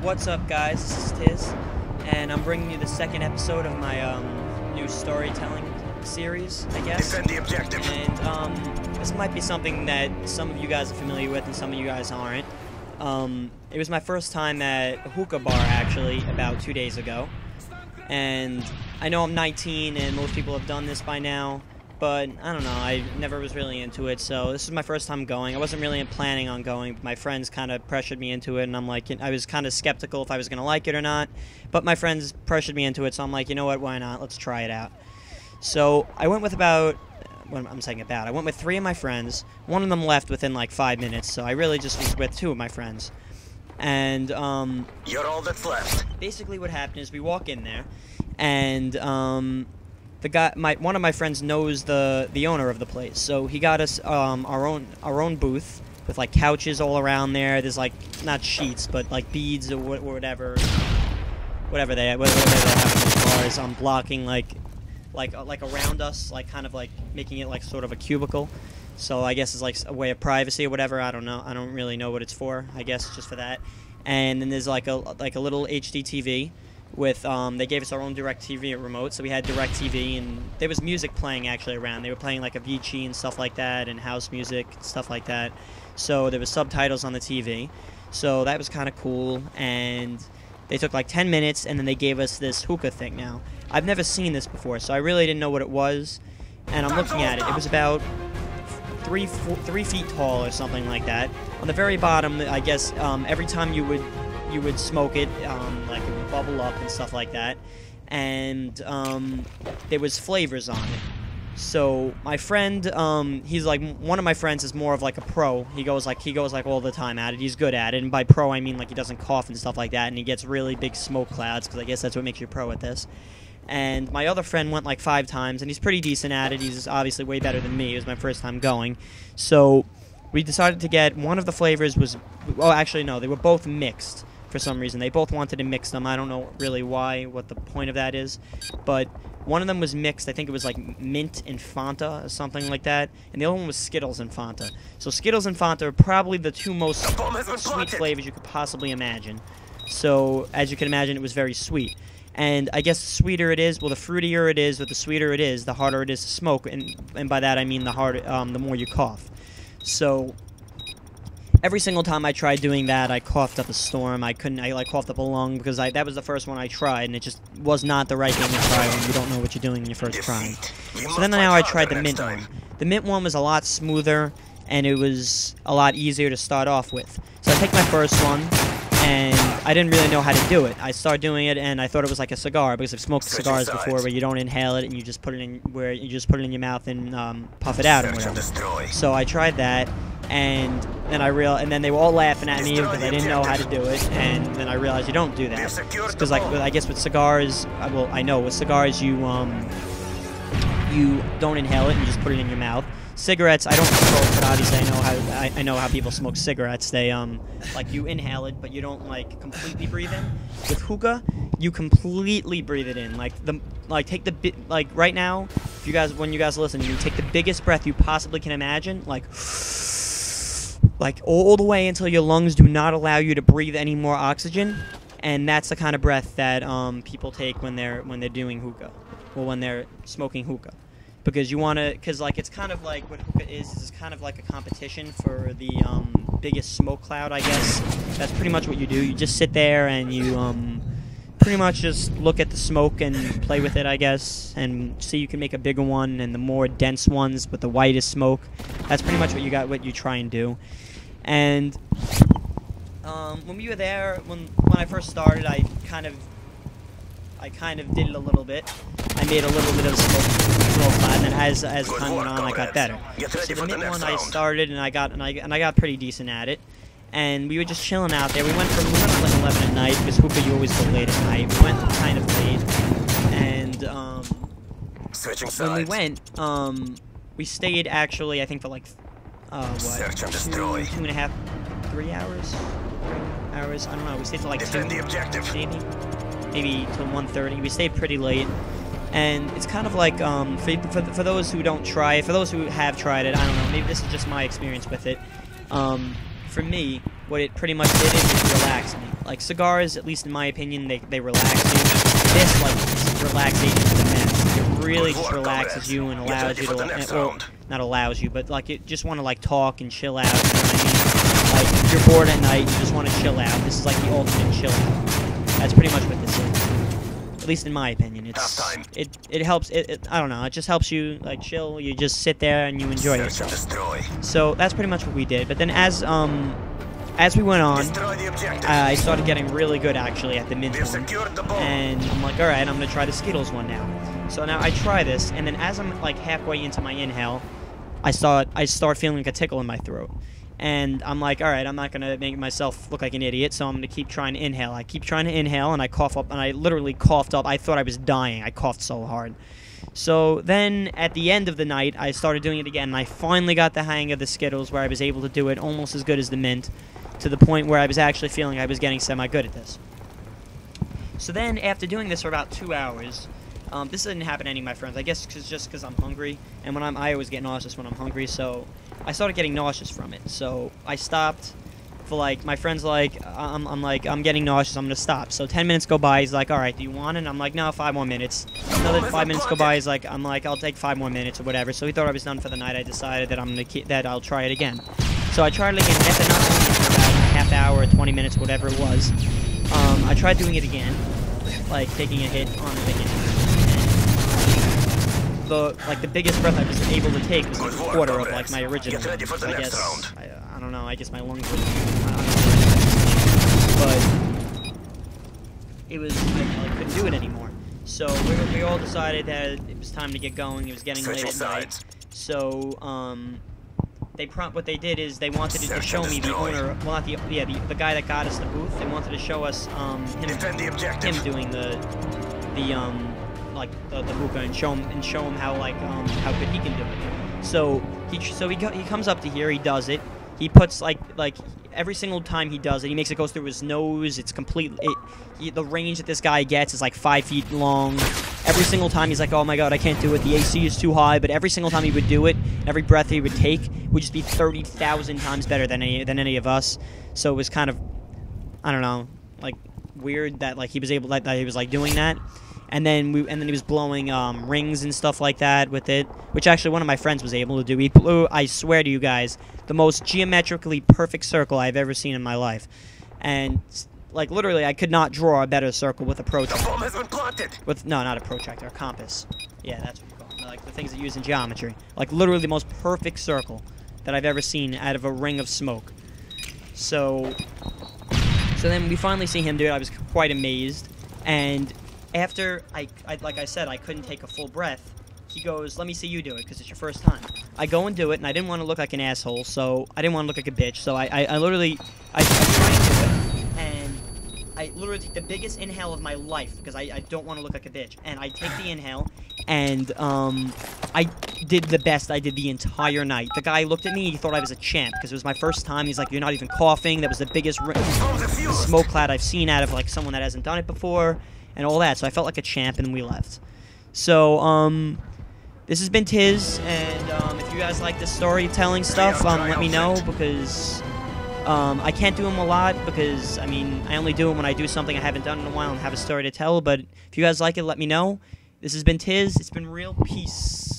What's up, guys? This is TiizZz, and I'm bringing you the second episode of my new storytelling series, I guess. Defend the objective. And this might be something that some of you guys are familiar with and some of you guys aren't. It was my first time at a hookah bar, actually, about 2 days ago. And I know I'm 19 and most people have done this by now, but I don't know, I never was really into it, so this is my first time going. I wasn't really planning on going, but my friends kind of pressured me into it, and I'm like, I was kind of skeptical if I was going to like it or not, but my friends pressured me into it, so I'm like, you know what, why not, let's try it out. So I went with I went with 3 of my friends. One of them left within like 5 minutes, so I really just was with 2 of my friends. And you're all that's left. Basically what happened is we walk in there, and one of my friends knows the owner of the place, so he got us our own booth with like couches all around there. There's like not sheets, but like beads or whatever they have as far as blocking like around us, like kind of like making it like sort of a cubicle. So I guess it's like a way of privacy or whatever. I don't know. I don't really know what it's for. I guess it's just for that. And then there's like a little HD TV with they gave us our own DirecTV remote, so we had DirecTV, and there was music playing actually around. They were playing like Avicii and stuff like that, and house music and stuff like that. So there was subtitles on the TV. So that was kind of cool. And they took like 10 minutes, and then they gave us this hookah thing. Now I've never seen this before, so I really didn't know what it was. And I'm looking at it. It was about 3 feet tall or something like that. On the very bottom, I guess every time you would smoke it, like it would bubble up and stuff like that, and there was flavors on it. So my friend, he's like, one of my friends is more of like a pro. He goes like all the time at it. He's good at it, and by pro I mean like he doesn't cough and stuff like that, and he gets really big smoke clouds, because I guess that's what makes you a pro at this. And my other friend went like 5 times, and he's pretty decent at it. He's obviously way better than me. It was my first time going. So we decided to get, one of the flavors was, well, actually no, they were both mixed for some reason. They both wanted to mix them. I don't know really why, what the point of that is. But one of them was mixed. I think it was like mint and Fanta or something like that. And the other one was Skittles and Fanta. So Skittles and Fanta are probably the 2 most sweet flavors you could possibly imagine. So as you can imagine, it was very sweet. And I guess the sweeter it is, well, the fruitier it is, or the sweeter it is, the harder it is to smoke, and by that I mean the more you cough. So every single time I tried doing that, I coughed up a storm. I like coughed up a lung, because that was the first one I tried, and it just was not the right thing to try when you don't know what you're doing when you're first trying. So then now I tried the mint one. The mint one was a lot smoother, and it was a lot easier to start off with. So I take my first one, and I didn't really know how to do it. I started doing it, and I thought it was like a cigar, because I've smoked cigars before where you don't inhale it and you just put it in your mouth and puff it out or whatever. So I tried that, and then they were all laughing at me because I didn't know how to do it, and then I realized you don't do that, because like I guess with cigars, well, I know with cigars you don't inhale it and you just put it in your mouth. Cigarettes, I don't smoke, but obviously I know how people smoke cigarettes. They like you inhale it, but you don't like completely breathe in. With hookah, you completely breathe it in. Take the right now, if when you guys are listening, you take the biggest breath you possibly can imagine, like all the way until your lungs do not allow you to breathe any more oxygen, and that's the kind of breath that people take when they're doing hookah, or when they're smoking hookah. Because like it's kind of like what hookah is kind of like a competition for the biggest smoke cloud, I guess. That's pretty much what you do. You just sit there and you pretty much just look at the smoke and play with it, I guess, and see you can make a bigger one, and the more dense ones with the whitest smoke. That's pretty much what you try and do. And when we were there, when I first started, I kind of did it a little bit. I made a little bit of smoke cloud, and then as time went on, I got better. So the mint one I started, and I got pretty decent at it. And we were just chilling out there. We went at like 11 at night, because hookah you always go late at night. We went kind of late, and when we went, we stayed actually, I think, for like what, 2.5, 3 hours? 3 hours? I don't know. We stayed for like 2, maybe till 1:30. We stayed pretty late. And it's kind of like, for those who don't try it, for those who have tried it, I don't know, maybe this is just my experience with it. for me, what it pretty much did is relax me. Like, cigars, at least in my opinion, they relax you. This, like, relaxation is immense. It really just relaxes you and allows you to, well, not allows you, but, like, you just want to, like, talk and chill out, you know what I mean? Like, if you're bored at night, you just want to chill out. This is, like, the ultimate chill out. That's pretty much what this is. At least in my opinion. It helps, I don't know, it just helps you, like, chill. You just sit there and you enjoy yourself. So, that's pretty much what we did. But then as we went on, I started getting really good, actually, at the mint one. And I'm like, alright, I'm going to try the Skittles one now. So now I try this, and then as I'm, like, halfway into my inhale, I start feeling like a tickle in my throat. And I'm like, alright, I'm not going to make myself look like an idiot, so I'm going to keep trying to inhale. I keep trying to inhale, and I cough up, and I literally coughed up. I thought I was dying. I coughed so hard. So then, at the end of the night, I started doing it again, and I finally got the hang of the Skittles, where I was able to do it almost as good as the mint, to the point where I was actually feeling I was getting semi-good at this. So then, after doing this for about 2 hours, this didn't happen to any of my friends, I guess just because I'm hungry, and when I always get nauseous when I'm hungry, so I started getting nauseous from it. So I stopped for, like, my friend's like, I'm like, I'm getting nauseous, I'm going to stop. So 10 minutes go by, he's like, alright, do you want it? And I'm like, no, 5 more minutes. Another 5 minutes go by, I'm like, I'll take 5 more minutes or whatever. So he thought I was done for the night. I decided that that I'll try it again. So I tried it again, after not doing it for about a half hour, 20 minutes, whatever it was. I tried doing it again, like taking a hit on it again. And the biggest breath I was able to take was like a quarter of, like, my original one. So I guess, I don't know, I guess my lungs were, but it was, I couldn't do it anymore. So we all decided that it was time to get going. It was getting late at night. So, what they did is they wanted to show me the owner, well, not the guy that got us the booth. They wanted to show us him doing the hookah and show him how, like, how good he can do it. So he comes up to here, he does it. He puts like every single time he does it, he makes it go through his nose. It's the range that this guy gets is like 5 feet long. Every single time he's like, oh my god, I can't do it. The AC is too high. But every single time he would do it, every breath he would take would just be 30,000 times better than any of us. So it was kind of, I don't know, like, weird that, like, he was able that he was, like, doing that. And then he was blowing rings and stuff like that with it, which actually one of my friends was able to do. He blew, I swear to you guys, the most geometrically perfect circle I've ever seen in my life. And, like, literally, I could not draw a better circle with a protractor. The bomb has been planted. No, not a protractor, a compass. Yeah, that's what you call them. Like, the things that you use in geometry. Like, literally the most perfect circle that I've ever seen out of a ring of smoke. So then we finally see him do it. I was quite amazed. And after, like I said, I couldn't take a full breath, he goes, let me see you do it, because it's your first time. I go and do it, and I didn't want to look like an asshole, so I didn't want to look like a bitch, so I literally, I try and do it, and I literally take the biggest inhale of my life, because I don't want to look like a bitch, and I take the inhale, and I did the best I did the entire night. The guy looked at me, he thought I was a champ, because it was my first time. He's like, you're not even coughing. That was the biggest smoke cloud I've seen out of, like, someone that hasn't done it before, and all that, so I felt like a champ, and we left. So, this has been TiizZz, and if you guys like this storytelling stuff, let me know, because I can't do them a lot, because, I mean, I only do them when I do something I haven't done in a while and have a story to tell, but if you guys like it, let me know. This has been TiizZz, it's been real, peace.